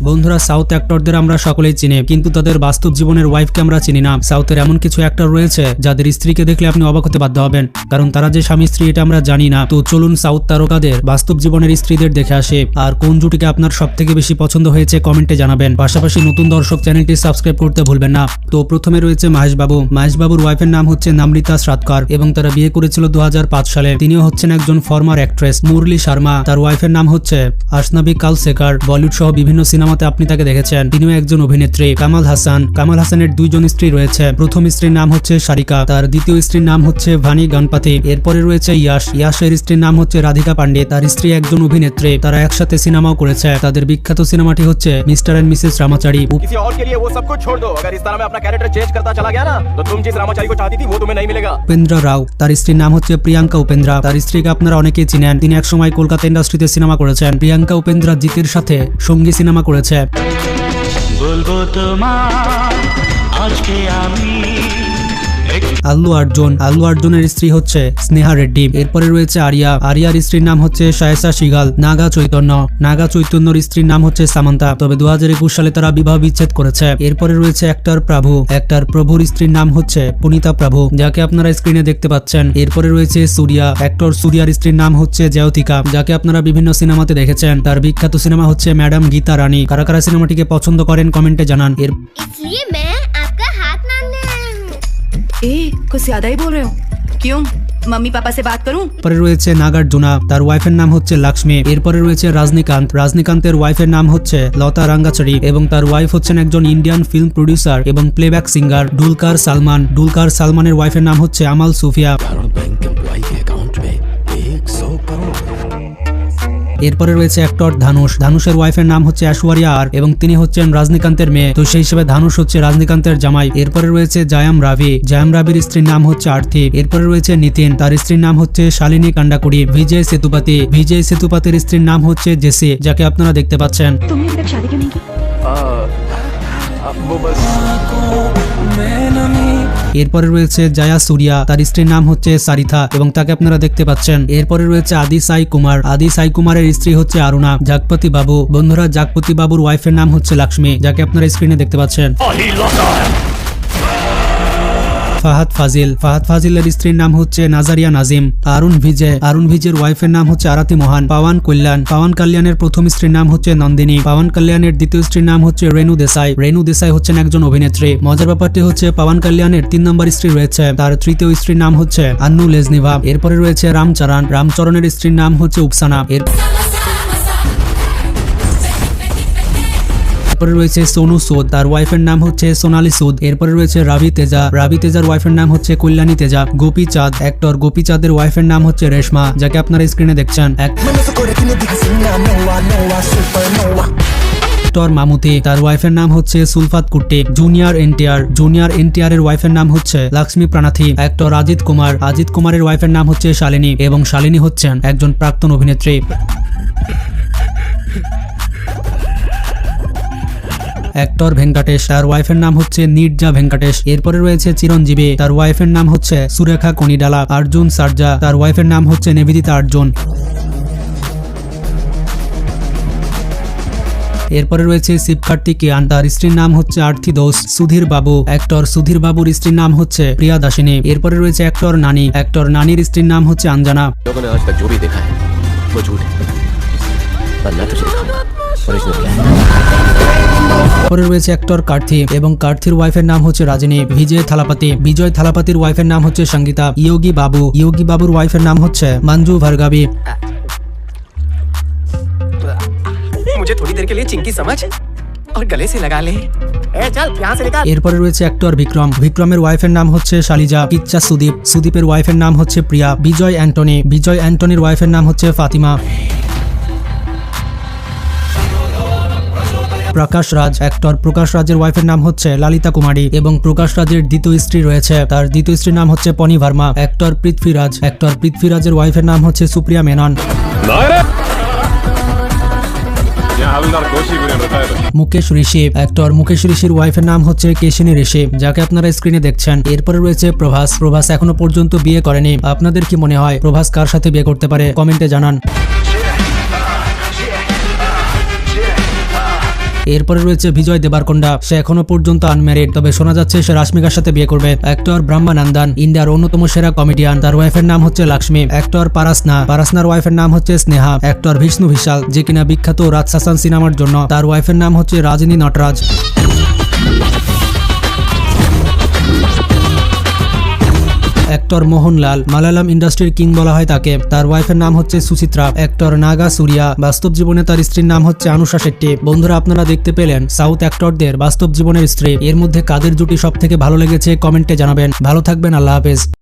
বন্ধুরা, সাউথ অ্যাক্টরদের আমরা সকলেই চিনি, কিন্তু তাদের বাস্তব জীবনের ওয়াইফকে আমরা চিনি না। সাউথের এমন কিছু অ্যাক্টর রয়েছে যাদের স্ত্রীকে দেখলে আপনি অবাক হতে বাধ্য হবেন, কারণ তারা যে স্বামী স্ত্রী এটা আমরা জানি না। তো চলুন সাউথ তারকাদের বাস্তব জীবনের স্ত্রীদের দেখে আসে, আর কোন জুটিকে আপনার সব থেকে বেশি পছন্দ হয়েছে কমেন্টে জানাবেন। পাশাপাশি নতুন দর্শক চ্যানেলটি সাবস্ক্রাইব করতে ভুলবেন না। তো প্রথমে রয়েছে মাহেশ বাবু। মাহেশ বাবুর ওয়াইফের নাম হচ্ছে নামৃতা শ্রাতকর এবং তারা বিয়ে করেছিল 2005 সালে। তিনিও হচ্ছেন একজন ফর্মার অ্যাক্ট্রেস। মুরলি শর্মা, তার ওয়াইফের নাম হচ্ছে আসনাবি কালসেকার। বলিউড সহ বিভিন্ন সিনেমাতে আপনি তাকে দেখেছেন, তিনিও একজন অভিনেত্রী। কামাল হাসানের দুইজন স্ত্রী রয়েছে। প্রথম স্ত্রীর নাম হচ্ছে সারিকা, তার দ্বিতীয় স্ত্রীর নাম হচ্ছে ভানি গানপাতি। এরপরে রয়েছে ইয়াশের স্ত্রীর নাম হচ্ছে রাধিকা পান্ডে, তার স্ত্রী একজন অভিনেত্রী। তারা একসাথে সিনেমাও করেছে। তাদের বিখ্যাত সিনেমাটি হচ্ছে মিস্টার এন্ড মিসেস রামাচারি। উপেন্দ্র রাও, তার স্ত্রীর নাম হচ্ছে প্রিয়াঙ্কা উপেন্দ্রা। তার স্ত্রীকে আপনারা অনেকেই চিনেন, তিনি একসময় কলকাতা ইন্ডাস্ট্রিতে সিনেমা করেছেন। প্রিয়াঙ্কা উপেন্দ্রা জিতের সাথে সঙ্গী সিনেমা করেছে। আল্লু অর্জুনের স্ত্রী হচ্ছে স্নেহা রেড্ডি। এরপরে রয়েছে আরিয়ার স্ত্রীর নাম হচ্ছে শায়েসা শিগাল। নাগা চৈতন্যর স্ত্রীর নাম হচ্ছে সামান্তা। তবে 2021 সালে তারা বিবাহ বিচ্ছেদ করেছে। এরপরে রয়েছে অ্যাক্টর প্রভুর স্ত্রীর নাম হচ্ছে পুনিতা প্রভু, যাকে আপনারা স্ক্রিনে দেখতে পাচ্ছেন। এরপরে রয়েছে সূর্যার স্ত্রীর নাম হচ্ছে জয়তিকা, যাকে আপনারা বিভিন্ন সিনেমাতে দেখেছেন। তার বিখ্যাত সিনেমা হচ্ছে ম্যাডাম গীতা রানী। কারা কারা সিনেমাটিকে পছন্দ করেন কমেন্টে জানান। कुछ ज्यादा ही बोल रहे हो, क्यों? मम्मी पापा से बात करूं? পরে রয়েছে নাগার্জুনা, তার ওয়াইফের নাম হচ্ছে লক্ষ্মী। এরপরে রয়েছে রাজনীকান্তের ওয়াইফের নাম হচ্ছে লতা রাঙ্গাচারি এবং তার ওয়াইফ হচ্ছেন একজন ইন্ডিয়ান ফিল্ম প্রডিউসার এবং প্লেব্যাক সিঙ্গার ডুলকার সালমানের ওয়াইফের নাম হচ্ছে আমাল সুফিয়া। এরপরে রয়েছে অ্যাক্টর ধানুষের ওয়াইফের নাম হচ্ছে ঐশ্বরিয়া আর এবং তিনি হচ্ছেন রজনীকান্তের মেয়ে, তো সেই হিসেবে ধানুষ হচ্ছে রজনীকান্তের জামাই। এরপরে রয়েছে জায়াম রাভির স্ত্রীর নাম হচ্ছে আর্থি। এরপরে রয়েছে নিতিন, তার স্ত্রীর নাম হচ্ছে শালিনী কান্ডাকুড়ি। বিজয় সেতুপাতির স্ত্রীর নাম হচ্ছে জেসি, যাকে আপনারা দেখতে পাচ্ছেন। এরপরে রয়েছে জায়া সুরিয়া, তার স্ত্রীর নাম হচ্ছে সারিথা এবং তাকে আপনারা দেখতে পাচ্ছেন। এরপরে রয়েছে আদি সাই কুমারের স্ত্রী হচ্ছে আরুণা। জাগপতি বাবু, বন্ধুরা জাগপতি বাবুর ওয়াইফের নাম হচ্ছে লক্ষ্মী, যাকে আপনারা স্ক্রিনে দেখতে পাচ্ছেন। ফাহাদ ফাজিলের স্ত্রীর নাম হচ্ছে নাজারিয়া নাজিম। আরুণ ভিজের ওয়াইফের নাম হচ্ছে আরাতি মোহন। পাওয়ান কল্যাণের প্রথম স্ত্রীর নাম হচ্ছে নন্দিনী। পাওয়ান কল্যাণের দ্বিতীয় স্ত্রীর নাম হচ্ছে রেনু দেসাই হচ্ছেন একজন অভিনেত্রী। মজার ব্যাপারটি হচ্ছে পাওয়ান কল্যাণের 3 নম্বর স্ত্রী রয়েছে, তার তৃতীয় স্ত্রীর নাম হচ্ছে আন্নু লেজনিভা। এরপরে রয়েছে রামচরণের স্ত্রীর নাম হচ্ছে উপসানা। এরপরে রয়েছে সোনু সুদ, তার ওয়াইফের নাম হচ্ছে সোনালী সুদ। এরপরে রয়েছে রাভি তেজার ওয়াইফের নাম হচ্ছে কল্যাণী তেজা। অ্যাক্টর গোপী চাঁদের ওয়াইফের নাম হচ্ছে রেশমা, যাকে আপনারা স্ক্রিনে দেখছেন। অ্যাক্টর মামুতি, তার ওয়াইফের নাম হচ্ছে সুলফাত কুট্টি। জুনিয়র এনটিআর এর ওয়াইফের নাম হচ্ছে লক্ষ্মী প্রাণাথী। অ্যাক্টর অজিত কুমারের ওয়াইফের নাম হচ্ছে শালিনী এবং শালিনী হচ্ছেন একজন প্রাক্তন অভিনেত্রী। অ্যাক্টর ভেঙ্কটেশ, তার ওয়াইফের নাম হচ্ছে নির্জা ভেঙ্কটেশ। এরপরে রয়েছে চিরঞ্জীবী, তার ওয়াইফের নাম হচ্ছে সুরেখা কনিডালা। অর্জুন সার্জা, তার ওয়াইফের নাম হচ্ছে নিবেদিতা অর্জুন। এরপরে রয়েছে শিবকার্তিকেয়ান, তার স্ত্রীর নাম হচ্ছে আর্থি দোষ। অ্যাক্টর সুধীর বাবুর স্ত্রীর নাম হচ্ছে প্রিয়া দাসিনী। এরপরে রয়েছে অ্যাক্টর নানির স্ত্রীর নাম হচ্ছে আঞ্জনা। পরে রয়েছে অ্যাক্টর কার্থি এবং কার্থির ওয়াইফের নাম হচ্ছে রাজিনী। বিজয় থালাপাতির ওয়াইফের নাম হচ্ছে সঙ্গীতা। ইয়োগী বাবুর ওয়াইফের নাম হচ্ছে মঞ্জু ভার্গবী। मुझे थोड़ी देर के लिए चिंकी समझ और गले से लगा ले। चल यहाँ से निकाल। এরপরে রয়েছে অ্যাক্টর বিক্রমের ওয়াইফের নাম হচ্ছে শালিজা। কিচ্চা সুদীপের ওয়াইফের নাম হচ্ছে প্রিয়া। বিজয় অ্যান্টনির ওয়াইফের নাম হচ্ছে ফাতিমা। প্রকাশ রাজের ওয়াইফের নাম হচ্ছে লালিতা কুমারী এবং প্রকাশ রাজের দ্বিতীয় স্ত্রী রয়েছে, তার দ্বিতীয় স্ত্রীর নাম হচ্ছে পনি ভার্মা। অ্যাক্টর পৃথ্বীরাজের ওয়াইফের নাম হচ্ছে সুপ্রিয়া মেনন। মুকেশ ঋষির ওয়াইফের নাম হচ্ছে কেশিনী ঋষি, যাকে আপনারা স্ক্রিনে দেখছেন। এরপরে রয়েছে প্রভাস এখনো পর্যন্ত বিয়ে করেনি। আপনাদের কি মনে হয় প্রভাস কার সাথে বিয়ে করতে পারে কমেন্টে জানান। এরপরে রয়েছে বিজয় দেবারকোন্ডা। সে এখনো পর্যন্ত আনম্যারিড, তবে শোনা যাচ্ছে সে রাশমিকার সাথে বিয়ে করবে। অ্যাক্টর ব্রহ্মানন্দন, ইন্ডিয়ার অন্যতম সেরা কমেডিয়ান, তার ওয়াইফের নাম হচ্ছে লক্ষ্মী। অ্যাক্টর পারাসনার ওয়াইফের নাম হচ্ছে স্নেহা। অ্যাক্টর বিষ্ণু ভিশাল, যে কিনা বিখ্যাত রাজশাসন সিনেমার জন্য, তার ওয়াইফের নাম হচ্ছে রাজিনী নটরাজ। অ্যাক্টর মোহনলাল, মালায়ালাম ইন্ডাস্ট্রির কিং বলা হয় তাকে, তার ওয়াইফের নাম হচ্ছে সুচিত্রা। অ্যাক্টর নাগা সুরিয়া, বাস্তব জীবনে তার স্ত্রীর নাম হচ্ছে আনুষা শেট্টি। বন্ধুরা, আপনারা দেখতে পেলেন সাউথ অ্যাক্টরদের বাস্তব জীবনের স্ত্রী। এর মধ্যে কাদের জুটি সব থেকে ভালো লেগেছে কমেন্টে জানাবেন। ভালো থাকবেন, আল্লাহ হাফেজ।